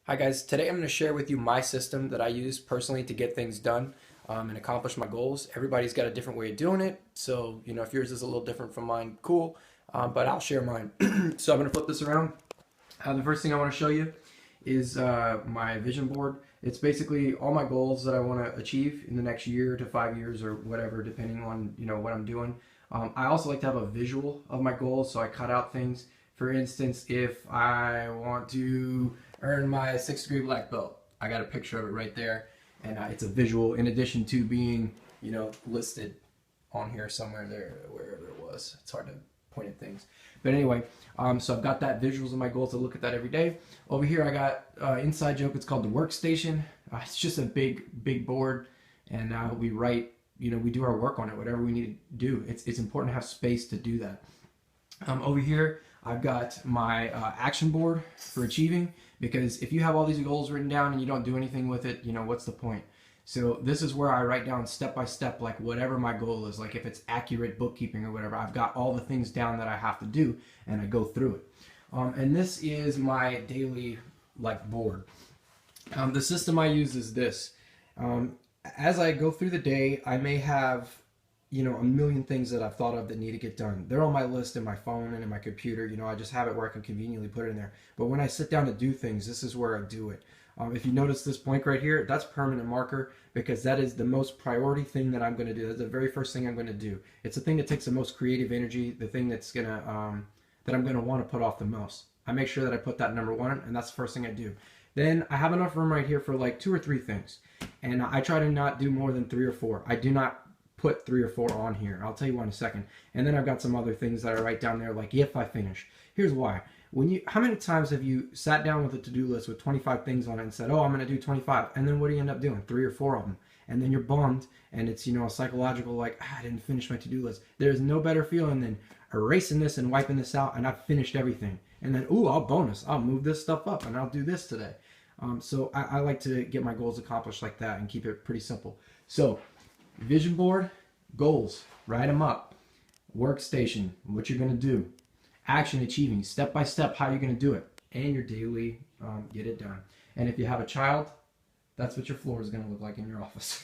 Hi guys, today I'm going to share with you my system that I use personally to get things done and accomplish my goals. Everybody's got a different way of doing it, so if yours is a little different from mine, cool, but I'll share mine. So I'm going to flip this around. The first thing I want to show you is my vision board. It's basically all my goals that I want to achieve in the next year to 5 years or whatever, depending on what I'm doing. I also like to have a visual of my goals, so I cut out things. For instance, if I want to earn my 6th degree black belt, I got a picture of it right there, and it's a visual in addition to being listed on here somewhere there, wherever it was. It's hard to point at things, but anyway, so I've got that visuals of my goals to look at that every day. Over here I got inside joke. It's called the Workstation. It's just a big board, and we write, we do our work on it, whatever we need to do. It's important to have space to do that. Over here I've got my action board for achieving, because if you have all these goals written down and you don't do anything with it, what's the point? So this is where I write down step by step, like whatever my goal is. Like if it's accurate bookkeeping or whatever, I've got all the things down that I have to do, and I go through it. And this is my daily board. The system I use is this. As I go through the day, I may have a million things that I've thought of that need to get done. They're on my list in my phone and in my computer. I just have it where I can conveniently put it in there. But when I sit down to do things, this is where I do it. If you notice this blank right here, that's permanent marker, because that is the most priority thing that I'm going to do. That's the very first thing I'm going to do. It's the thing that takes the most creative energy, the thing that's gonna that I'm going to want to put off the most. I make sure that I put that number one, and that's the first thing I do. Then I have enough room right here for like 2 or 3 things, and I try to not do more than 3 or 4. I do not put 3 or 4 on here. I'll tell you why in a second. And then I've got some other things that I write down there, like if I finish. Here's why. How many times have you sat down with a to-do list with 25 things on it and said, oh, I'm going to do 25, and then what do you end up doing? 3 or 4 of them. And then you're bummed, and it's, a psychological, like, I didn't finish my to-do list. There's no better feeling than erasing this and wiping this out, and I've finished everything. And then, ooh, I'll move this stuff up, and I'll do this today. So I like to get my goals accomplished like that and keep it pretty simple. So, vision board, goals, write them up. Workstation, what you're going to do. Action, achieving, step by step, how you're going to do it. And your daily, get it done. And if you have a child, that's what your floor is going to look like in your office.